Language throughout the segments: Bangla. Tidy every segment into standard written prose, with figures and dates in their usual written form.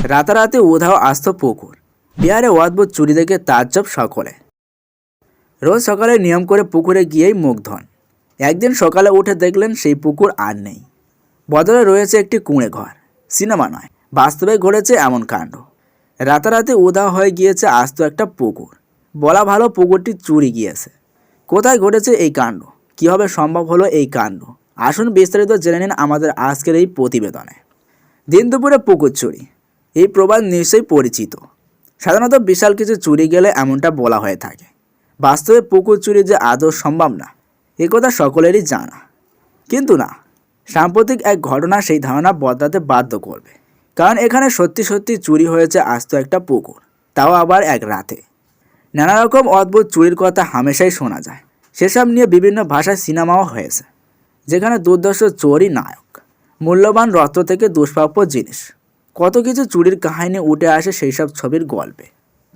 রাতারাতি উধাও আস্ত পুকুর। বিহারে অদ্ভুত চুরি দেখে তাজ্জব সকলে। রোজ সকালে নিয়ম করে পুকুরে গিয়েই মুখ ধন। একদিন সকালে উঠে দেখলেন সেই পুকুর আর নেই। বদলে রয়েছে একটি কুঁড়ে ঘর। সিনেমা নয়, বাস্তবে ঘটেছে এমন কাণ্ড। রাতারাতি উধাও হয়ে গিয়েছে আস্ত একটা পুকুর। বলা ভালো পুকুরটি চুরি গিয়েছে। কোথায় ঘটেছে এই কাণ্ড, কীভাবে সম্ভব হলো এই কাণ্ড, আসুন বিস্তারিত জেনে নিন আমাদের আজকের এই প্রতিবেদনে। দিন দুপুরে পুকুর চুরি, এই প্রবাদ নিশ্চয়ই পরিচিত। সাধারণত বিশাল কিছু চুরি গেলে এমনটা বলা হয়ে থাকে। বাস্তবে পুকুর চুরি যে আদৌ সম্ভব না, একথা সকলেরই জানা। কিন্তু না, সাম্প্রতিক এক ঘটনা সেই ধারণা বদলাতে বাধ্য করবে। কারণ এখানে সত্যি সত্যি চুরি হয়েছে আস্ত একটা পুকুর, তাও আবার এক রাতে। নানা রকম অদ্ভুত চুরির কথা হামেশাই শোনা যায়। সেসব নিয়ে বিভিন্ন ভাষায় সিনেমাও হয়েছে, যেখানে দুর্দর্শ চোরই নায়ক, মূল্যবান রত্ন থেকে দুষ্প্রাপ্য জিনিস, কত কিছু চুরির কাহিনী উঠে আসে সেই সব ছবির গল্পে।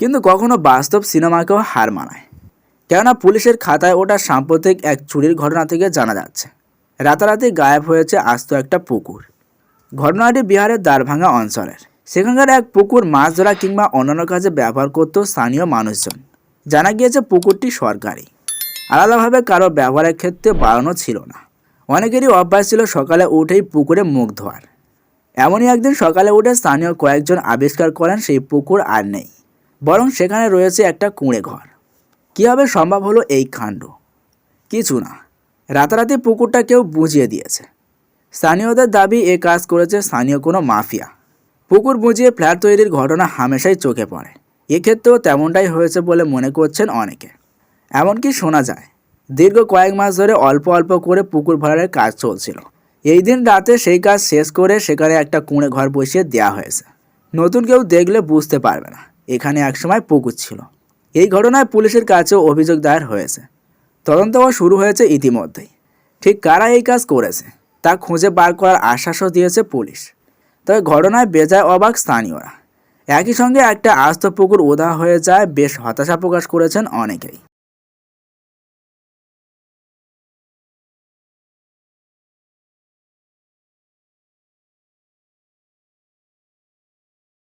কিন্তু কখনো বাস্তব সিনেমাকেও হার মানায়। কেননা পুলিশের খাতায় ওটা সাম্প্রতিক এক চুরির ঘটনা থেকে জানা যাচ্ছে। রাতারাতি গায়েব হয়েছে আস্ত একটা পুকুর। ঘটনাটি বিহারের দ্বারভাঙ্গা অঞ্চলের। সেখানকার এক পুকুর মাছ ধরা কিংবা অন্যান্য কাজে ব্যবহার করত স্থানীয় মানুষজন। জানা গিয়েছে পুকুরটি সরকারি, আলাদাভাবে কারো ব্যবহারের ক্ষেত্রে বাড়ানো ছিল না। অনেকেরই অভ্যাস ছিল সকালে উঠেই পুকুরে মুখ ধোয়ার। এমনই একদিন সকালে উঠে স্থানীয় কয়েকজন আবিষ্কার করেন সেই পুকুর আর নেই, বরং সেখানে রয়েছে একটা কুঁড়ে ঘর। কীভাবে সম্ভব হলো এই কাণ্ড? কিছু না, রাতারাতি পুকুরটা কেউ বুঝিয়ে দিয়েছে। স্থানীয়দের দাবি এ কাজ করেছে স্থানীয় কোনো মাফিয়া। পুকুর বুঝিয়ে ফ্ল্যাট তৈরির ঘটনা হামেশাই চোখে পড়ে। এক্ষেত্রেও তেমনটাই হয়েছে বলে মনে করছেন অনেকে। এমনকি শোনা যায় দীর্ঘ কয়েক মাস ধরে অল্প অল্প করে পুকুর ভরাটের কাজ চলছিল। এই দিন রাতে সেই কাজ শেষ করে সেখানে একটা কুঁড়ে ঘর বসিয়ে দেওয়া হয়েছে। নতুন কেউ দেখলে বুঝতে পারবে না এখানে একসময় পুকুর ছিল। এই ঘটনায় পুলিশের কাছেও অভিযোগ দায়ের হয়েছে। তদন্তও শুরু হয়েছে ইতিমধ্যেই। ঠিক কারা এই কাজ করেছে তা খুঁজে বার করার আশ্বাসও দিয়েছে পুলিশ। তবে ঘটনায় বেজায় অবাক স্থানীয়রা। একই সঙ্গে একটা আস্ত পুকুর উধাও হয়ে যায় বেশ হতাশা প্রকাশ করেছেন অনেকেই।